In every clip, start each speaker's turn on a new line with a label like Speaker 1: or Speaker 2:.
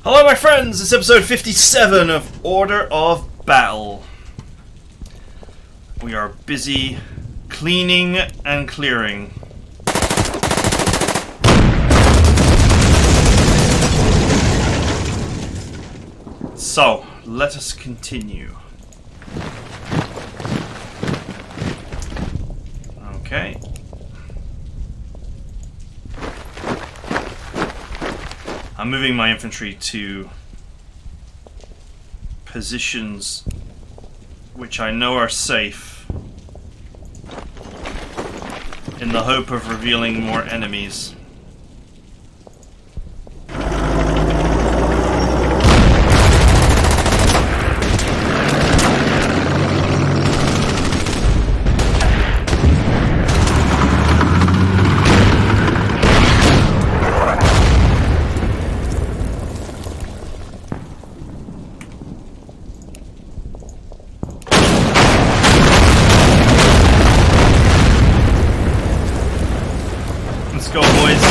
Speaker 1: Hello my friends, it's episode 57 of Order of Battle. We are busy cleaning and clearing. So, let us continue. Okay. I'm moving my infantry to positions which I know are safe in the hope of revealing more enemies. Go, boys.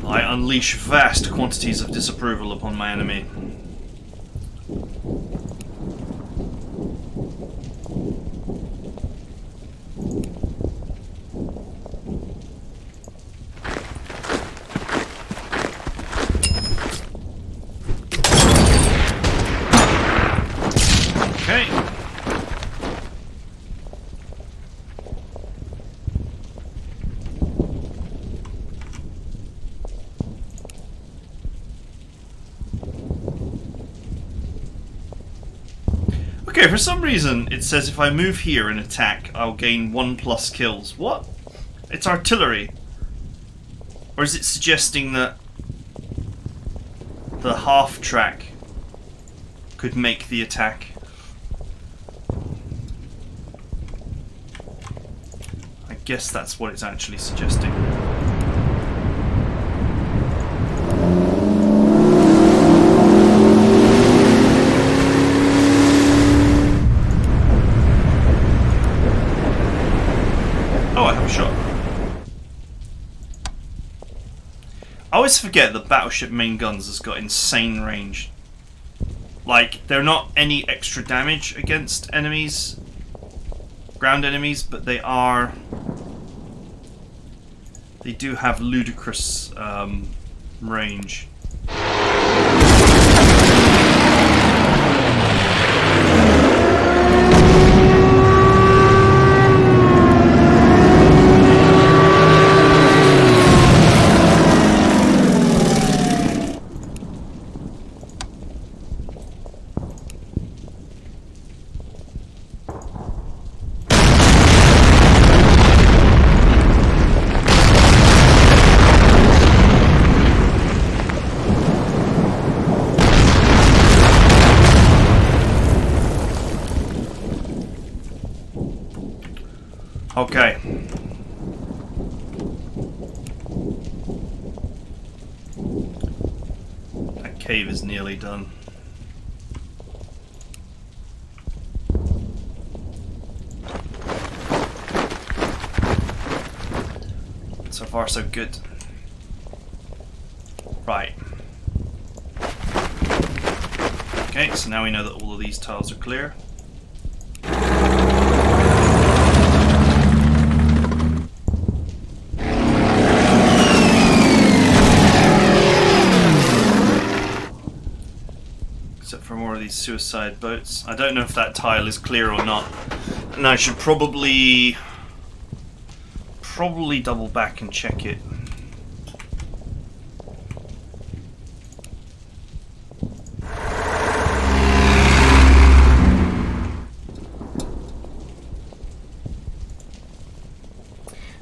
Speaker 1: I unleash vast quantities of disapproval upon my enemy. Okay, for some reason it says if I move here and attack, I'll gain 1+ kills. What? It's artillery. Or is it suggesting that the half track could make the attack? I guess that's what it's actually suggesting. I always forget that Battleship main guns has got insane range. Like, they're not any extra damage against enemies, ground enemies, but they do have ludicrous range. Okay. That cave is nearly done. So far, so good. Right. Okay, so now we know that all of these tiles are clear. Suicide boats. I don't know if that tile is clear or not, and I should probably double back and check it.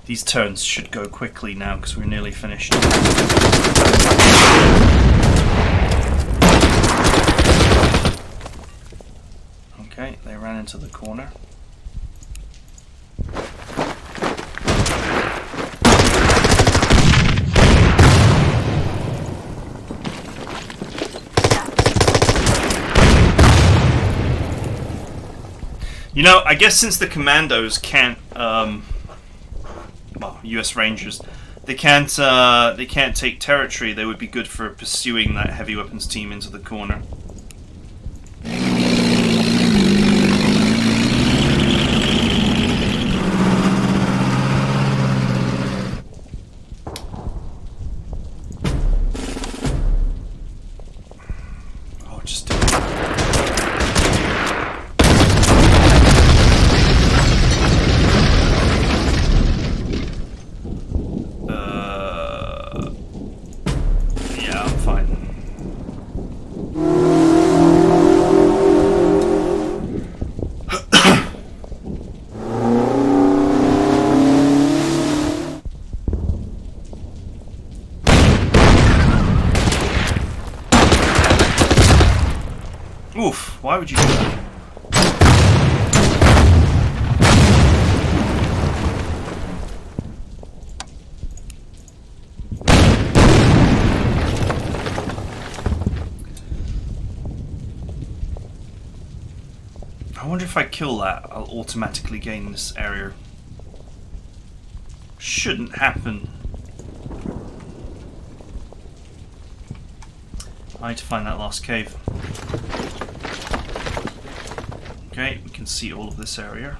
Speaker 1: These turns should go quickly now because we're nearly finished. Okay, they ran into the corner. You know, I guess since the commandos can't, well, U.S. Rangers, they can't take territory. They would be good for pursuing that heavy weapons team into the corner. Oh, just. Yeah, I'm fine. Oof, why would you do that? I wonder if I kill that, I'll automatically gain this area. Shouldn't happen. I need to find that last cave. Okay, we can see all of this area.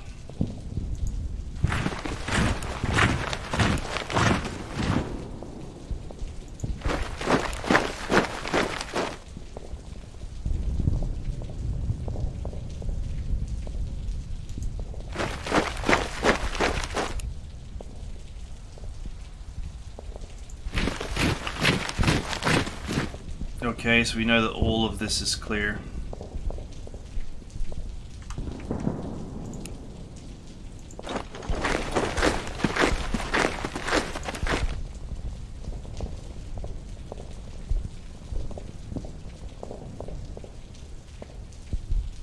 Speaker 1: Okay, so we know that all of this is clear.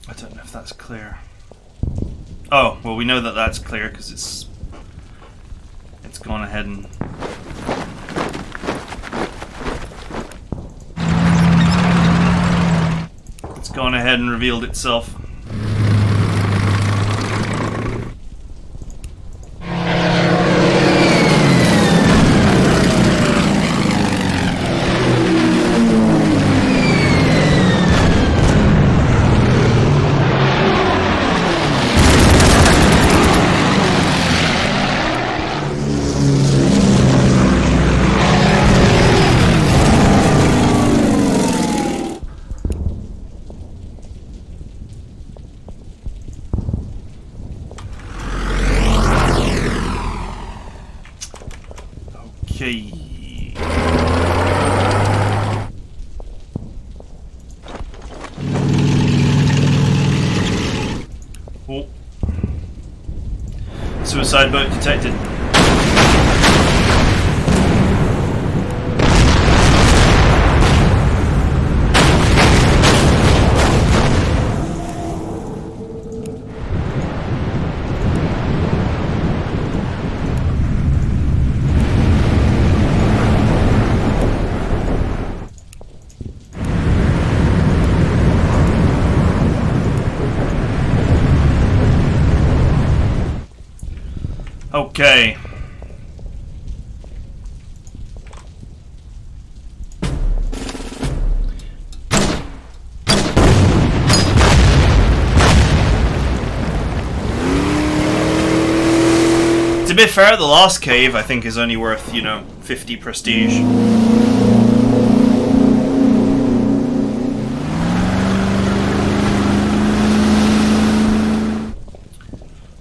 Speaker 1: I don't know if that's clear. Oh, well, we know that that's clear because it's gone ahead and gone ahead and revealed itself. Oh. Suicide boat detected. Okay. To be fair, the last cave I think is only worth, 50 prestige.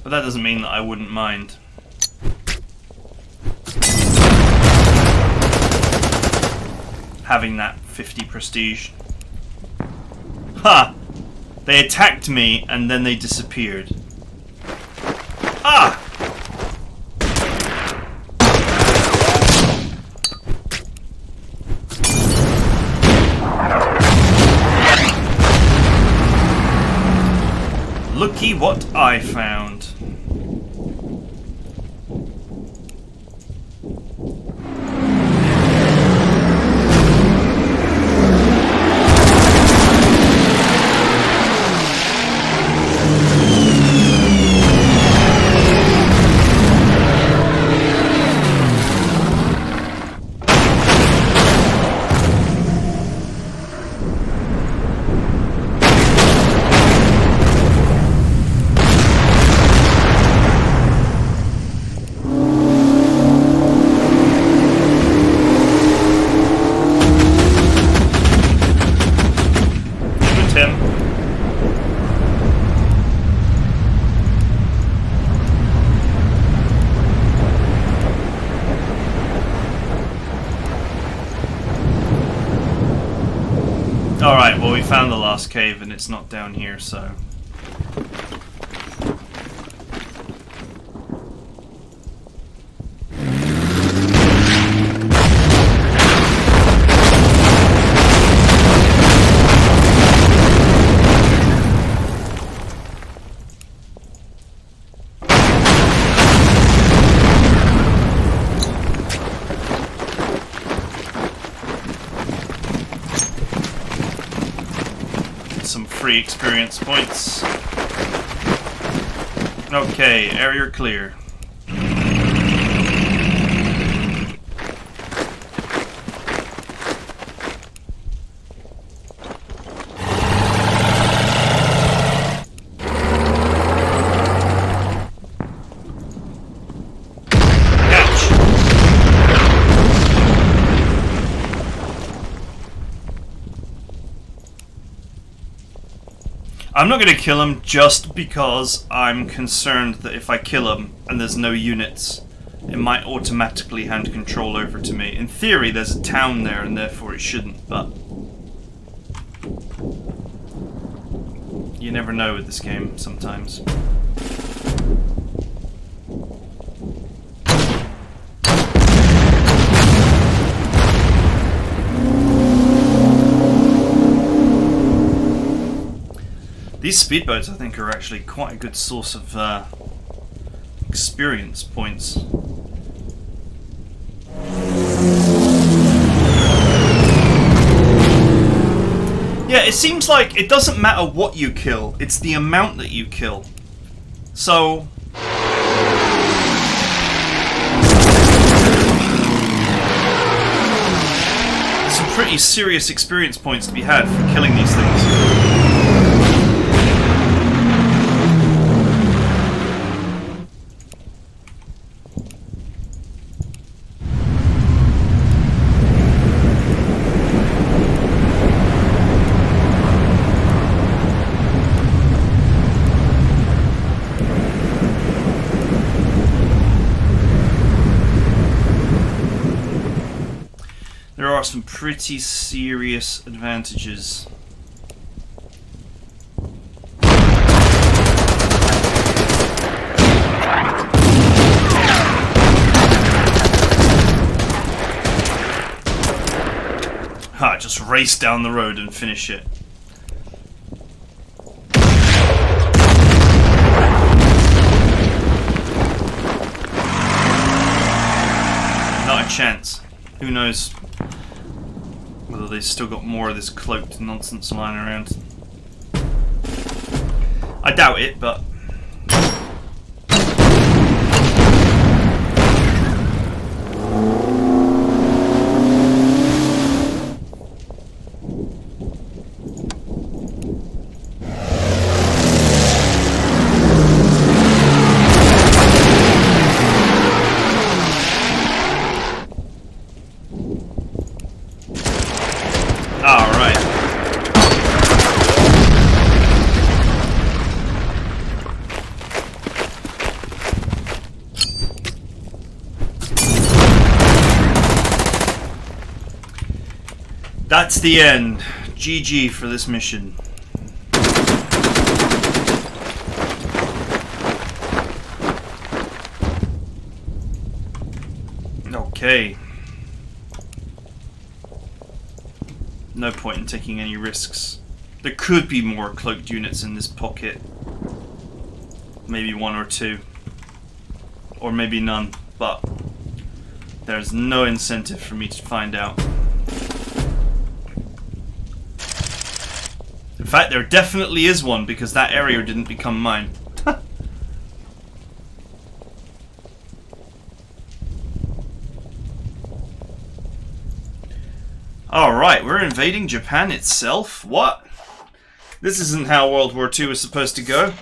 Speaker 1: But that doesn't mean that I wouldn't mind. Having that 50 prestige. Ha! They attacked me and then they disappeared. Ah! Looky what I found. Well, we found the last cave and it's not down here, so... Some free experience points. Okay, area clear. I'm not going to kill him just because I'm concerned that if I kill him and there's no units, it might automatically hand control over to me. In theory, there's a town there and therefore it shouldn't, but... you never know with this game sometimes. These speedboats, I think, are actually quite a good source of experience points. Yeah, it seems like it doesn't matter what you kill, it's the amount that you kill. So... some pretty serious experience points to be had for killing these things. There are some pretty serious advantages. Ha, just race down the road and finish it. Not a chance. Who knows whether they've still got more of this cloaked nonsense lying around. I doubt it, but... that's the end. GG for this mission. Okay. No point in taking any risks. There could be more cloaked units in this pocket. Maybe one or two. Or maybe none. But there's no incentive for me to find out. In fact, there definitely is one because that area didn't become mine. Alright, we're invading Japan itself? What? This isn't how World War II is supposed to go.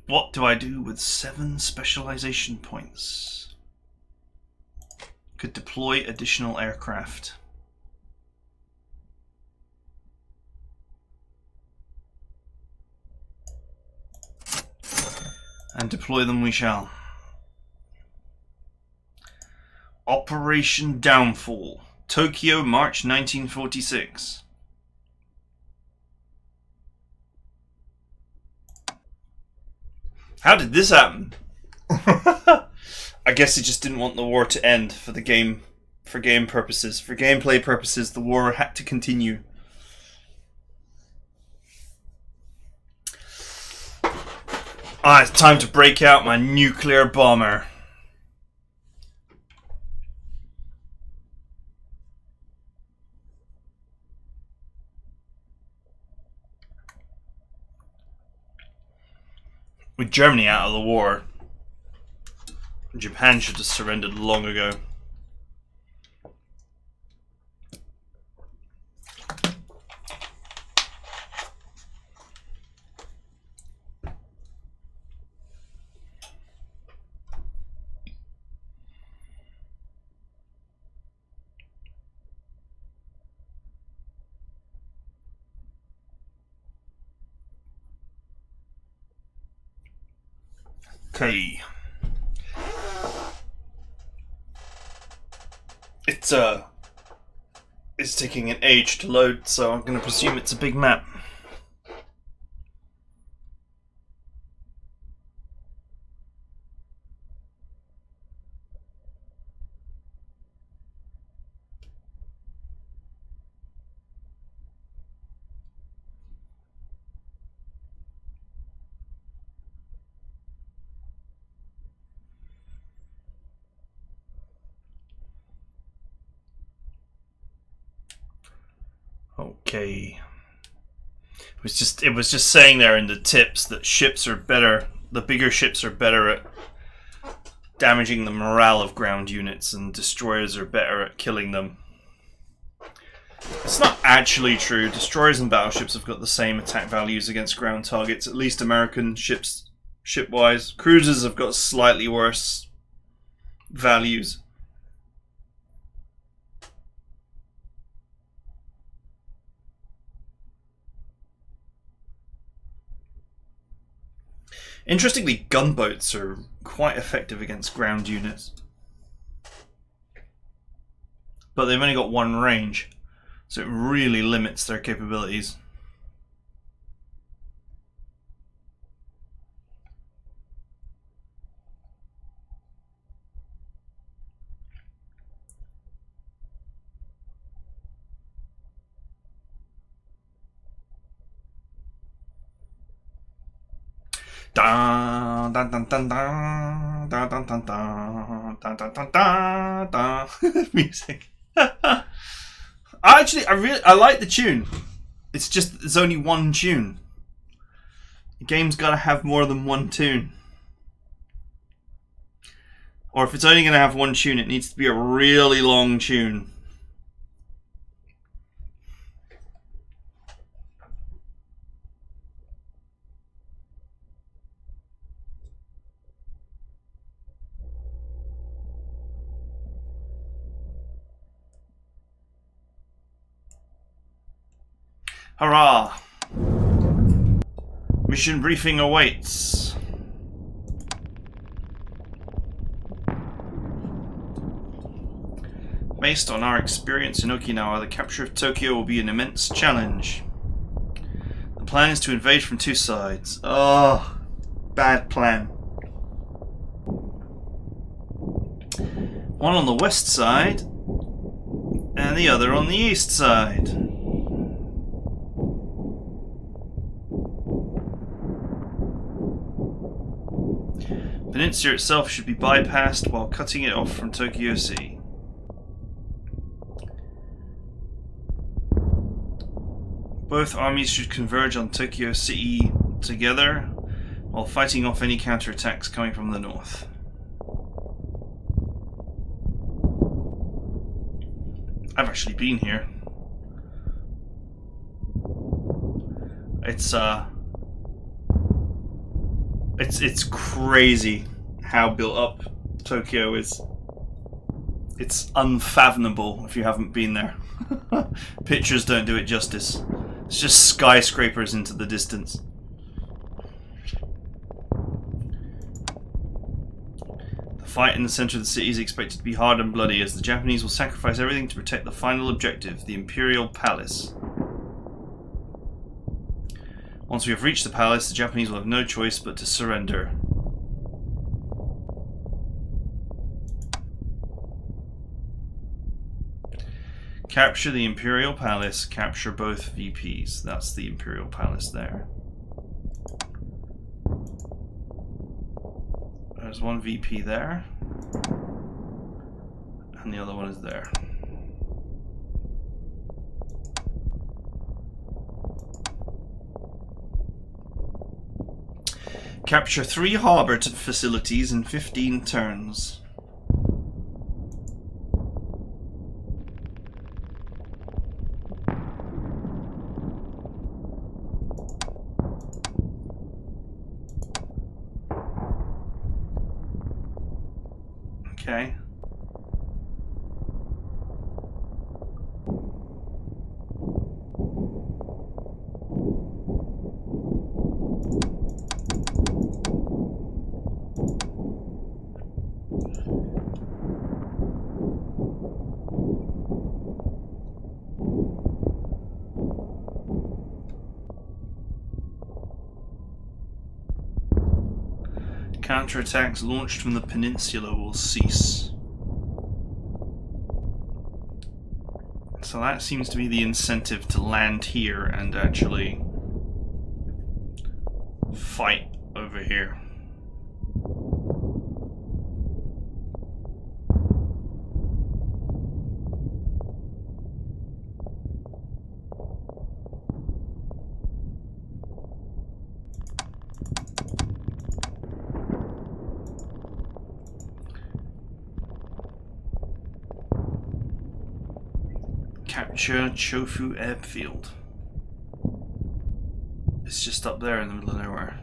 Speaker 1: What do I do with 7 specialization points? Could deploy additional aircraft. And deploy them we shall. Operation Downfall. Tokyo, March 1946. How did this happen? I guess he just didn't want the war to end for the game, for game purposes. For gameplay purposes, the war had to continue. Ah, it's time to break out my nuclear bomber. With Germany out of the war, Japan should have surrendered long ago. Okay. It's taking an age to load, so I'm going to presume it's a big map. Okay. It was just saying there in the tips that ships are better, the bigger ships are better at damaging the morale of ground units and destroyers are better at killing them. It's not actually true. Destroyers and battleships have got the same attack values against ground targets, at least American ships, ship-wise. Cruisers have got slightly worse values. Interestingly, gunboats are quite effective against ground units. But they've only got one range, so it really limits their capabilities. Dun, dun, dun, dun, dun, dun, dun, dun, dun, dun, dun, dun, dun. Music. I like the tune. It's just there's only one tune. The game's got to have more than one tune. Or if it's only going to have one tune, it needs to be a really long tune. Hurrah! Mission briefing awaits. Based on our experience in Okinawa, the capture of Tokyo will be an immense challenge. The plan is to invade from two sides. Oh, bad plan. One on the west side, and the other on the east side. The peninsula itself should be bypassed while cutting it off from Tokyo Sea. Both armies should converge on Tokyo Sea together while fighting off any counterattacks coming from the north. I've actually been here. It's crazy how built up Tokyo is. It's unfathomable if you haven't been there. Pictures don't do it justice. It's just skyscrapers into the distance. fight in the center of the city is expected to be hard and bloody, as the Japanese will sacrifice everything to protect the final objective, the Imperial Palace. Once we have reached the palace, the Japanese will have no choice but to surrender. Capture the Imperial Palace, capture both VPs. That's the Imperial Palace there. There's one VP there. And the other one is there. Capture 3 harbour facilities in 15 turns. Okay. Counterattacks launched from the peninsula will cease. So that seems to be the incentive to land here and actually fight over here. Capture Chofu Airfield. It's just up there in the middle of nowhere.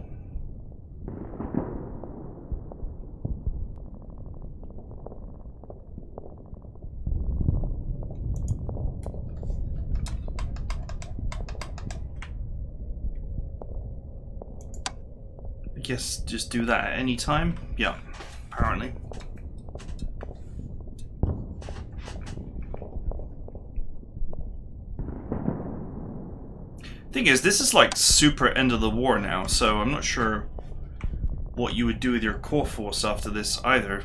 Speaker 1: I guess just do that at any time? Yeah, apparently. Thing is, this is like super end of the war now, so I'm not sure what you would do with your core force after this either.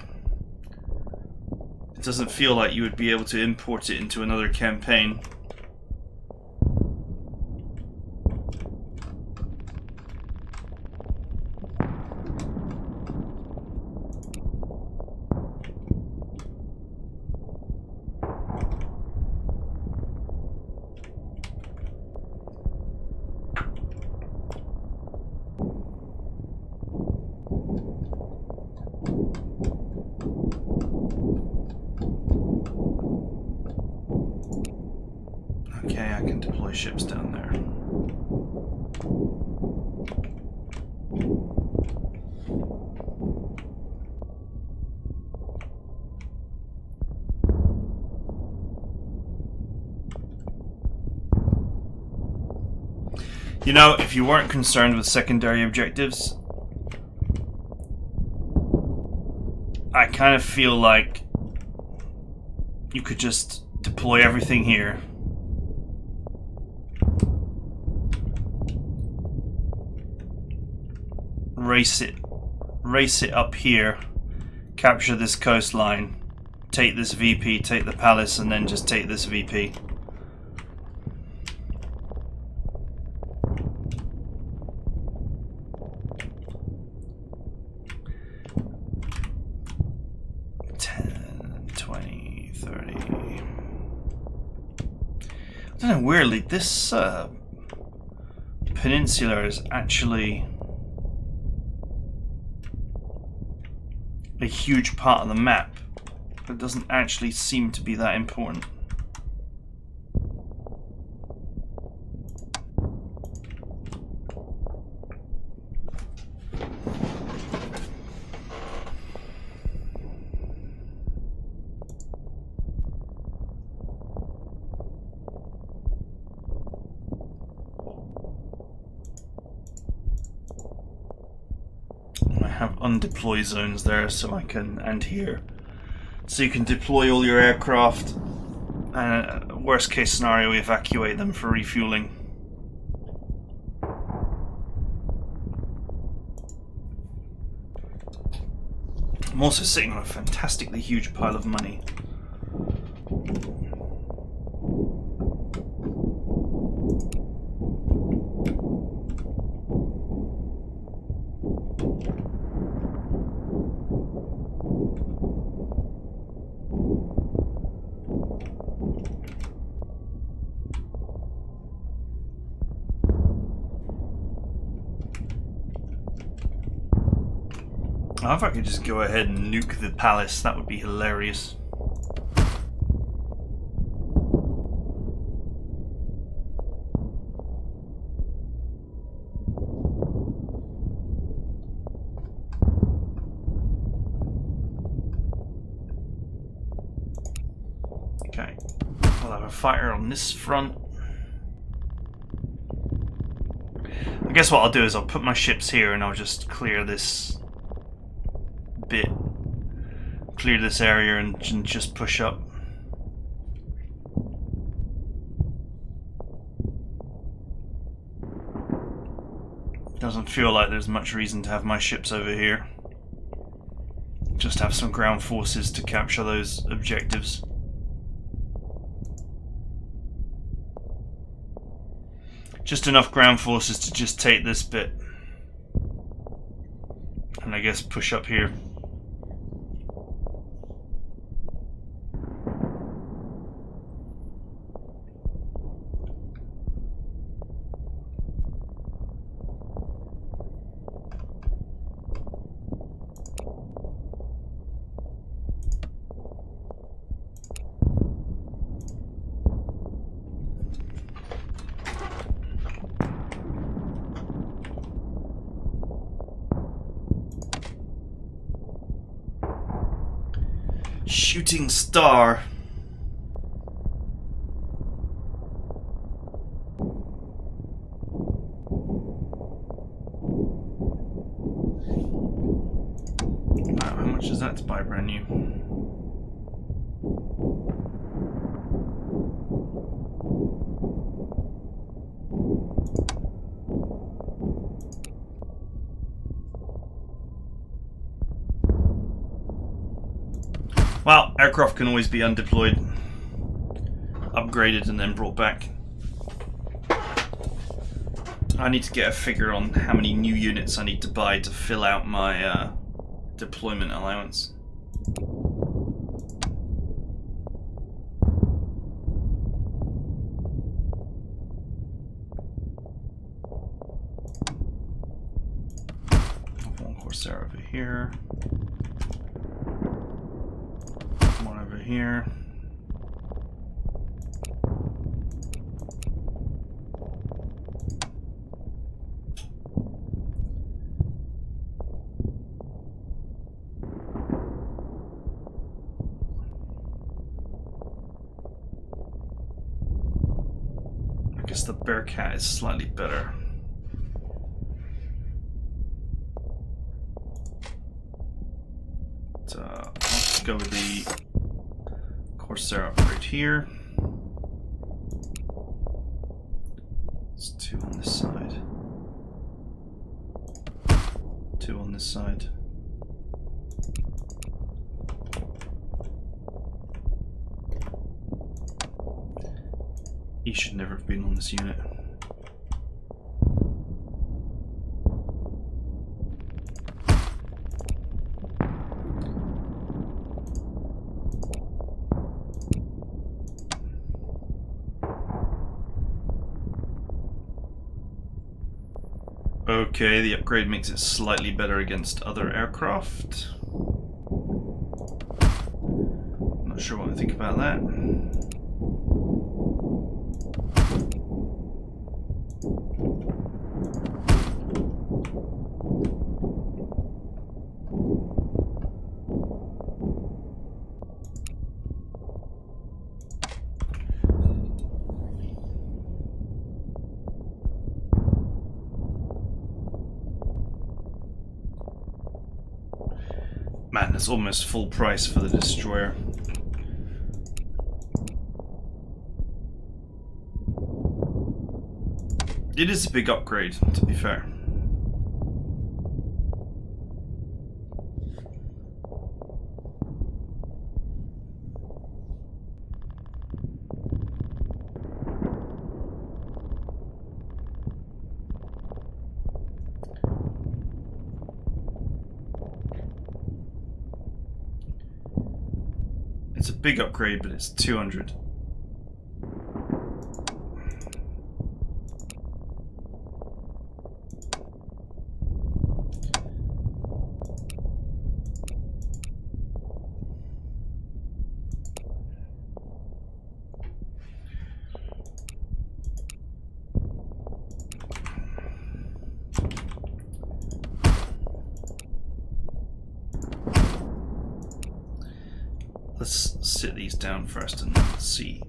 Speaker 1: It doesn't feel like you would be able to import it into another campaign. Okay, I can deploy ships down there. You know, if you weren't concerned with secondary objectives, I kind of feel like you could just deploy everything here. Race it up here, capture this coastline, take this VP, take the palace, and then just take this VP. I don't know, weirdly, this peninsula is actually a huge part of the map, but doesn't actually seem to be that important. I have undeploy zones there, so I can, and here, so you can deploy all your aircraft. Worst case scenario, evacuate them for refueling. I'm also sitting on a fantastically huge pile of money. Oh, if I could just go ahead and nuke the palace, that would be hilarious. Okay, I'll have a fighter on this front. I guess what I'll do is I'll put my ships here and I'll just clear this bit, clear this area and just push up. Doesn't feel like there's much reason to have my ships over here. Just have some ground forces to capture those objectives. Just enough ground forces to just take this bit. And I guess push up here. Shooting star. Wow, how much is that to buy brand new? Well, aircraft can always be undeployed, upgraded and then brought back. I need to get a figure on how many new units I need to buy to fill out my deployment allowance. One Corsair over here. One over here. I guess the Bearcat is slightly better. Let's go with the Corsair upgrade here. It's 2 on this side. 2 on this side. He should never have been on this unit. Okay, the upgrade makes it slightly better against other aircraft. Not sure what I think about that. Man, that's almost full price for the destroyer. It is a big upgrade, to be fair. It's a big upgrade, but it's 200. Let's sit these down first and see.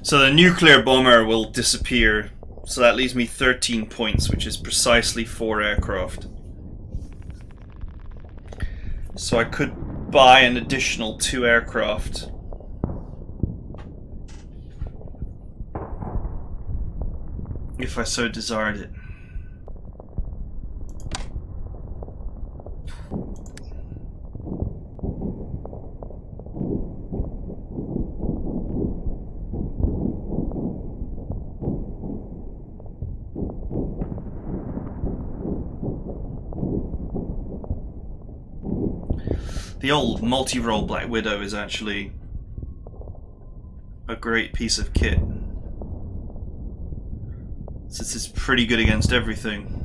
Speaker 1: So the nuclear bomber will disappear, so that leaves me 13 points, which is precisely 4 aircraft. So I could buy an additional 2 aircraft. If I so desired it. The old multi-role Black Widow is actually a great piece of kit, since it's pretty good against everything.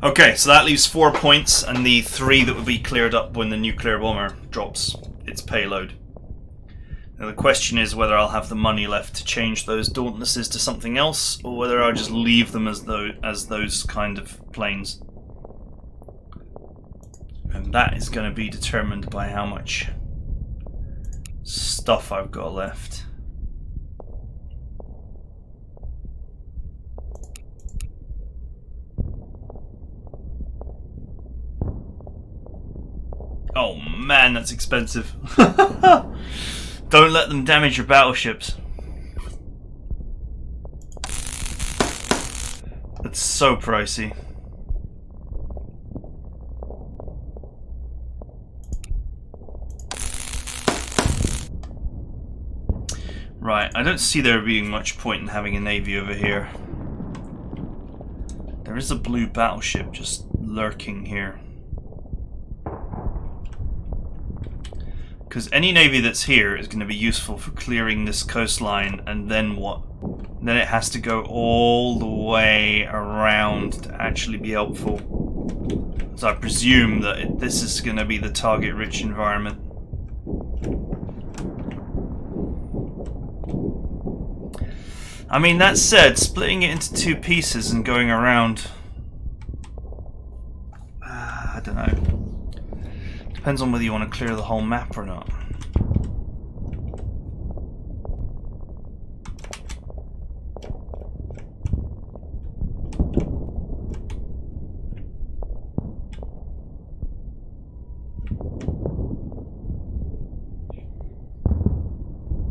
Speaker 1: Okay, so that leaves 4 points, and the 3 that will be cleared up when the nuclear bomber drops its payload. Now the question is whether I'll have the money left to change those Dauntlesses to something else, or whether I'll just leave them as those kind of planes. And that is going to be determined by how much stuff I've got left. Oh man, that's expensive. Don't let them damage your battleships. That's so pricey. Right, I don't see there being much point in having a navy over here. There is a blue battleship just lurking here. Because any navy that's here is going to be useful for clearing this coastline, and then what? Then it has to go all the way around to actually be helpful. So I presume that this is going to be the target-rich environment. I mean, that said, splitting it into 2 pieces and going around... I don't know. Depends on whether you want to clear the whole map or not.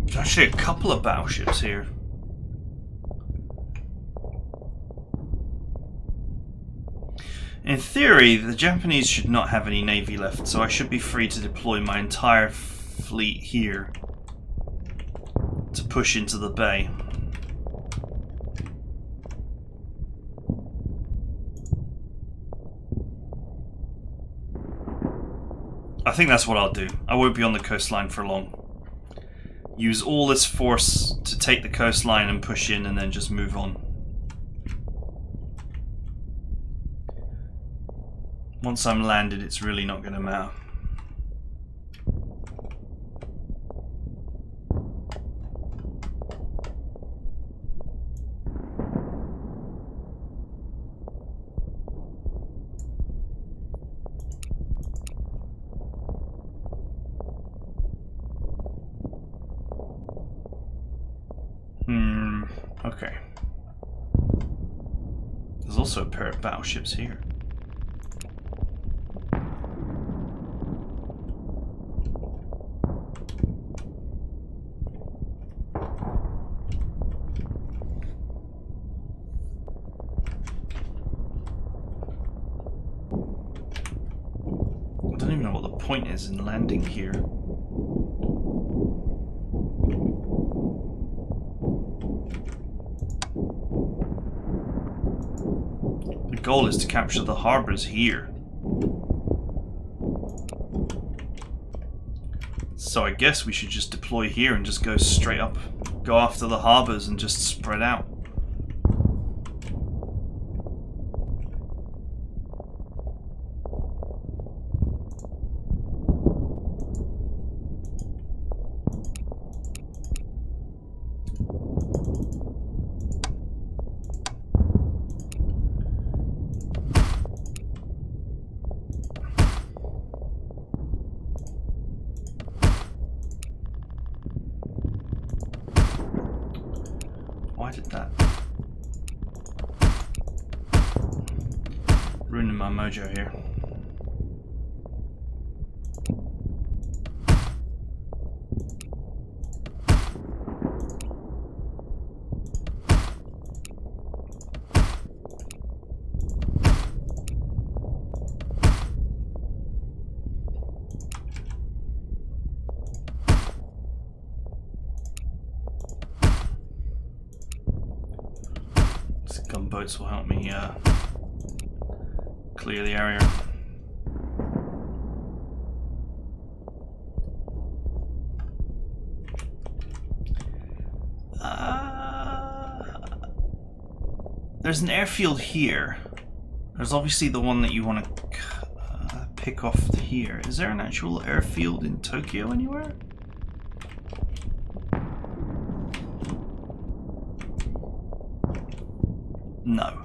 Speaker 1: There's actually a couple of battleships here. In theory, the Japanese should not have any navy left, so I should be free to deploy my entire fleet here to push into the bay. I think that's what I'll do. I won't be on the coastline for long. Use all this force to take the coastline and push in, and then just move on. Once I'm landed, it's really not going to matter. Okay. There's also a pair of battleships here. I don't even know what the point is in landing here. The goal is to capture the harbors here. So I guess we should just deploy here and just go straight up, go after the harbors and just spread out. Why did that? Ruining my mojo here. Gunboats will help me clear the area. There's an airfield here. There's obviously the one that you want to pick off here. Is there an actual airfield in Tokyo anywhere? No.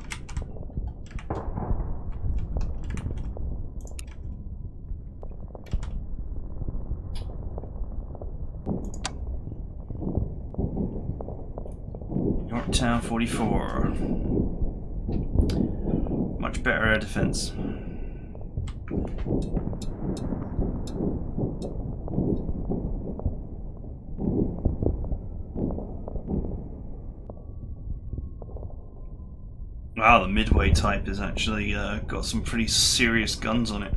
Speaker 1: Yorktown 44. Much better air defense. Wow, the Midway type has actually got some pretty serious guns on it.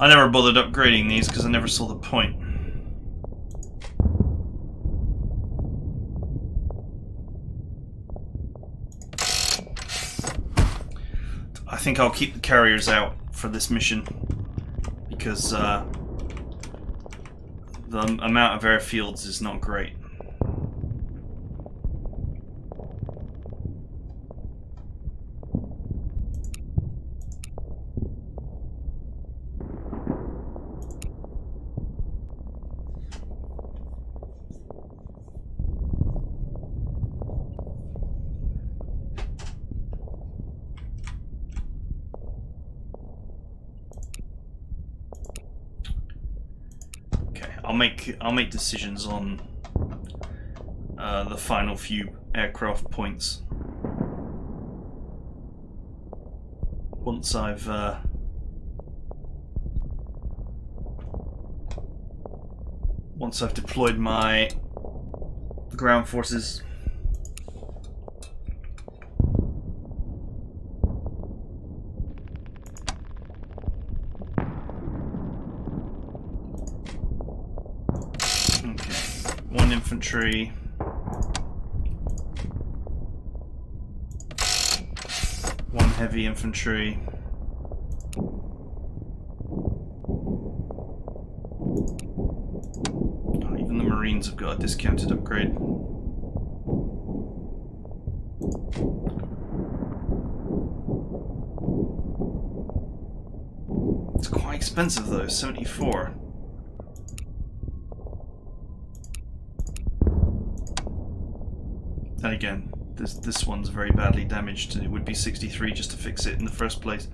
Speaker 1: I never bothered upgrading these because I never saw the point. I think I'll keep the carriers out for this mission because the amount of airfields is not great. I'll make decisions on the final few aircraft points once I've deployed my ground forces. Infantry. One heavy infantry. Marines have got a discounted upgrade. It's quite expensive though, 74. And again, this one's very badly damaged, and it would be 63 just to fix it in the first place.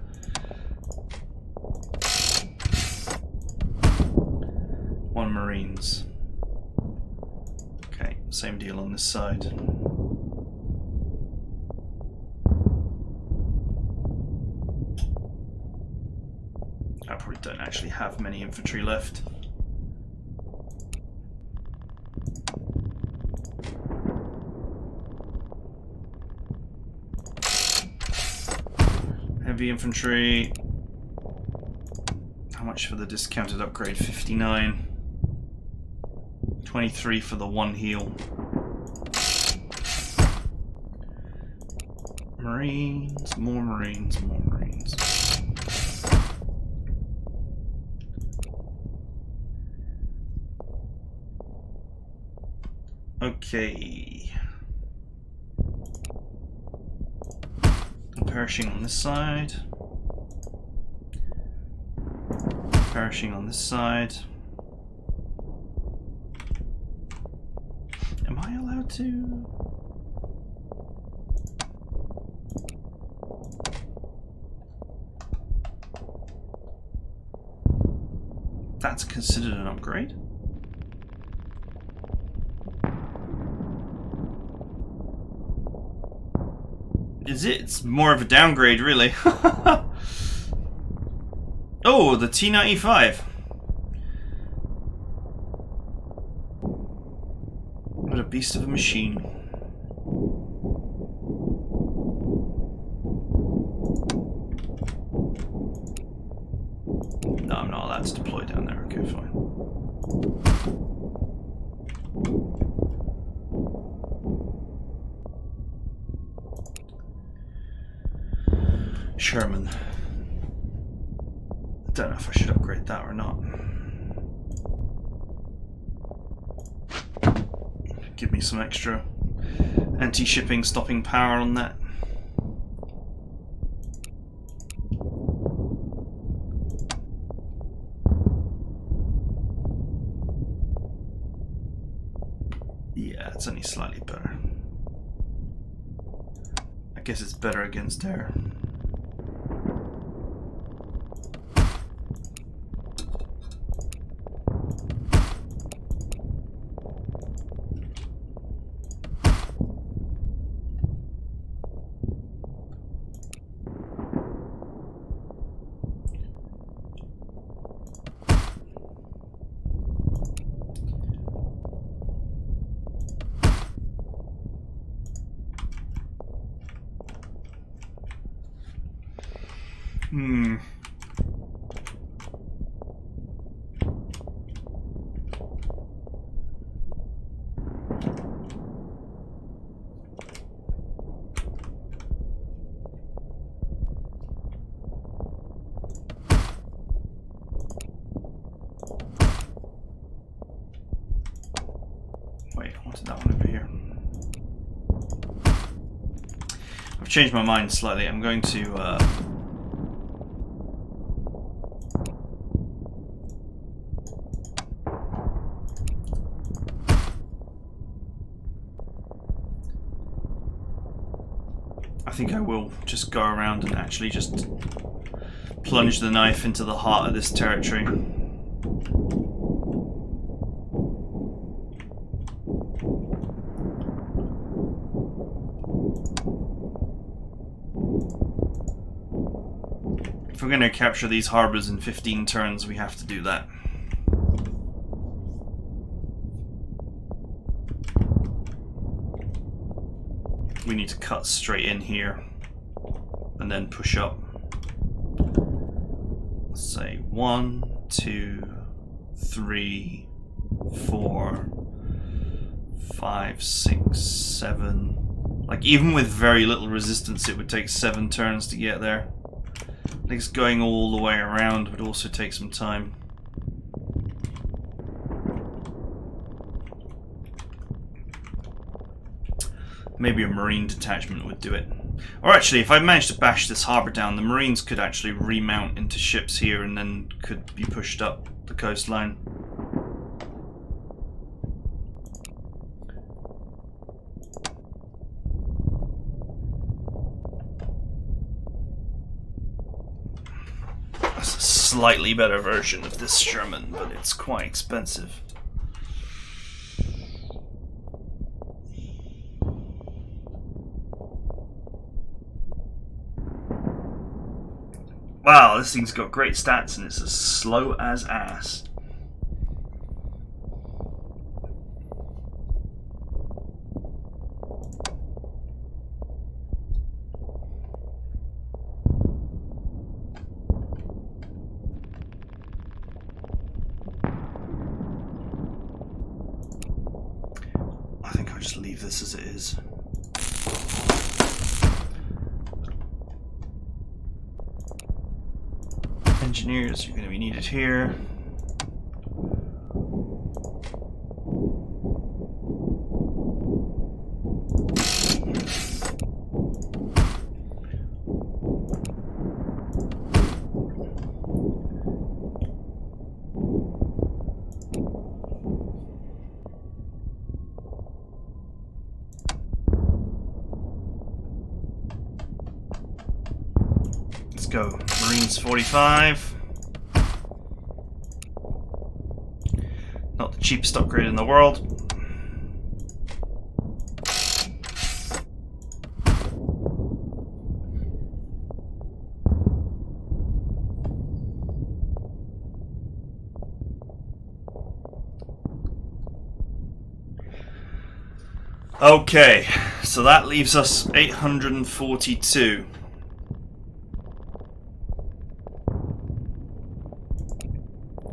Speaker 1: One Marines. Okay, same deal on this side. I probably don't actually have many infantry left. Heavy infantry. How much for the discounted upgrade? 59. 23 for the one heal. Marines, more Marines, more Marines. Okay. Perishing on this side. Perishing on this side. Am I allowed to? That's considered an upgrade? Is it? It's more of a downgrade, really. Oh, the T-95. What a beast of a machine. No, I'm not allowed to deploy down there. Okay, fine. Sherman. I don't know if I should upgrade that or not. Give me some extra anti-shipping stopping power on that. Yeah, it's only slightly better. I guess it's better against air. Wait, I wanted that one over here. I've changed my mind slightly. I'm going to I think I will just go around and actually just plunge the knife into the heart of this territory. If we're going to capture these harbors in 15 turns, we have to do that. We need to cut straight in here and then push up. Let's say 1, 2, 3, 4, 5, 6, 7. Like, even with very little resistance, it would take 7 turns to get there. I think going all the way around would also take some time. Maybe a Marine detachment would do it. Or actually, if I manage to bash this harbour down, the Marines could actually remount into ships here and then could be pushed up the coastline. That's a slightly better version of this Sherman, but it's quite expensive. Wow, this thing's got great stats and it's as slow as ass. I think I'll just leave this as it is. Engineers are going to be needed here. Let's go. Marines 45. Not the cheapest upgrade in the world. Okay, so that leaves us 842.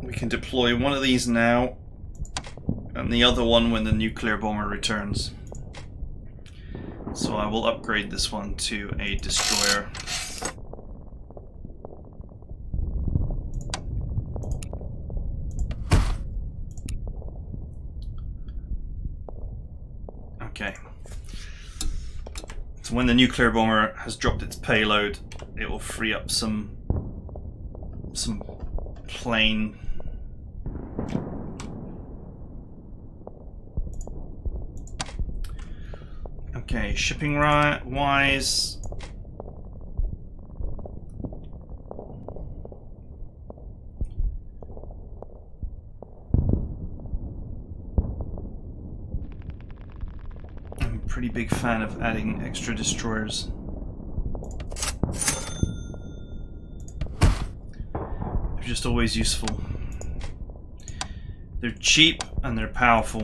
Speaker 1: We can deploy one of these now, and the other one when the nuclear bomber returns. So I will upgrade this one to a destroyer. Okay. So when the nuclear bomber has dropped its payload, it will free up some plane. Okay, shipping wise, I'm a pretty big fan of adding extra destroyers. They're just always useful. They're cheap and they're powerful.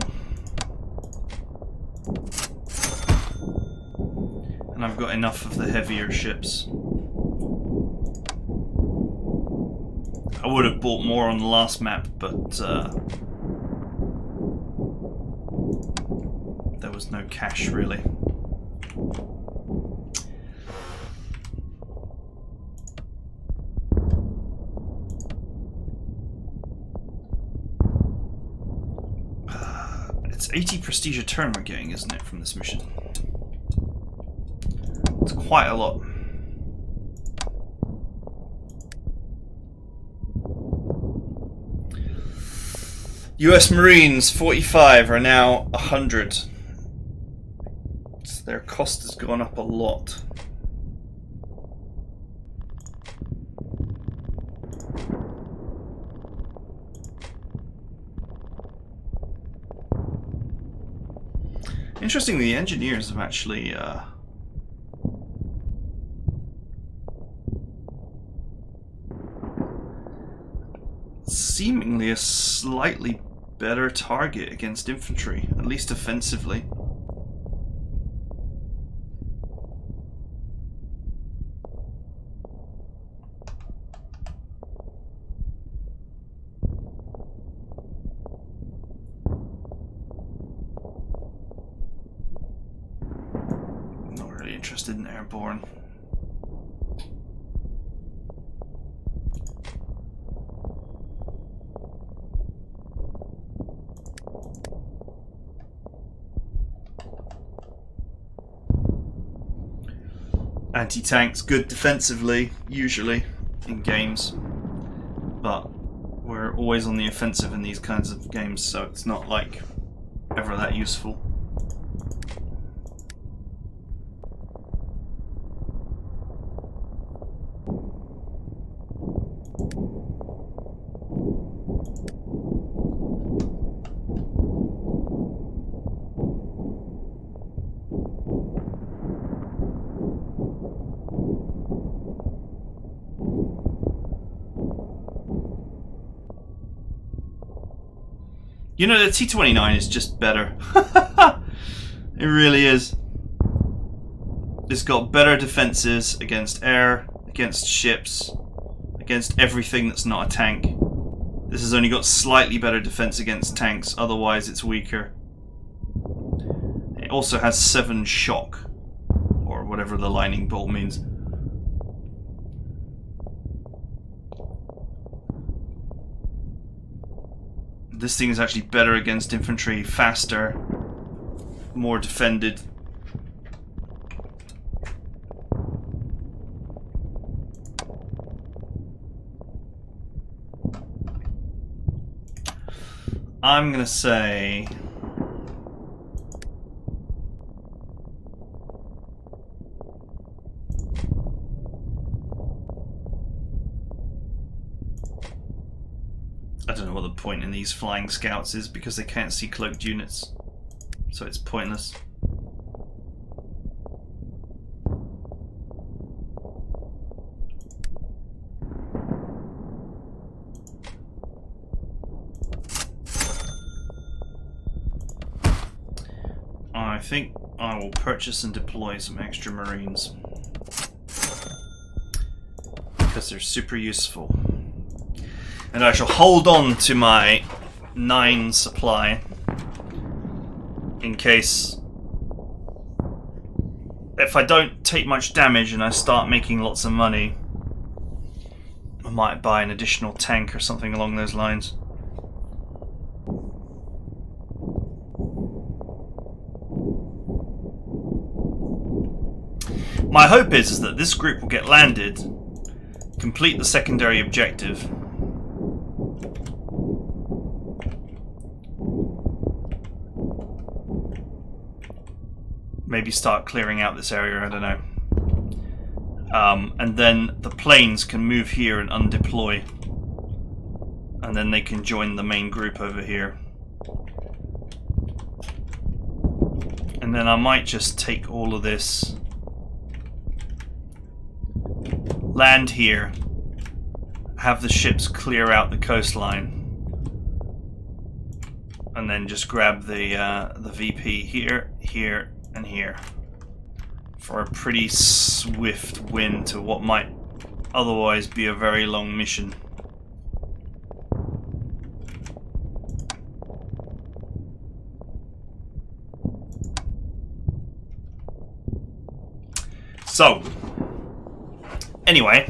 Speaker 1: And I've got enough of the heavier ships. I would have bought more on the last map, but there was no cash really. It's 80 prestige a turn we're getting, isn't it, from this mission? It's quite a lot. US Marines 45 are now 100. So their cost has gone up a lot. Interestingly, the engineers have actually seemingly a slightly better target against infantry, at least offensively. Not really interested in airborne. Anti-tanks, good defensively, usually, in games. But we're always on the offensive in these kinds of games, so it's not like ever that useful. You know, the T-29 is just better. It really is. It's got better defenses against air, against ships, against everything that's not a tank. This has only got slightly better defense against tanks, otherwise it's weaker. It also has 7 shock, or whatever the lightning bolt means. This thing is actually better against infantry, faster, more defended. I'm gonna say I don't know what the point in these flying scouts is because they can't see cloaked units, so it's pointless. I think I will purchase and deploy some extra Marines because they're super useful. And I shall hold on to my 9 supply in case, if I don't take much damage and I start making lots of money, I might buy an additional tank or something along those lines. My hope is that this group will get landed, complete the secondary objective, maybe start clearing out this area, I don't know. And then the planes can move here and undeploy. And then they can join the main group over here. And then I might just take all of this, land here, have the ships clear out the coastline, and then just grab the VP here, here, and here for a pretty swift win to what might otherwise be a very long mission. So, anyway,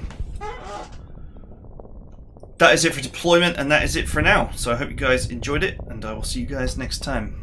Speaker 1: that is it for deployment, and that is it for now. So I hope you guys enjoyed it, and I will see you guys next time.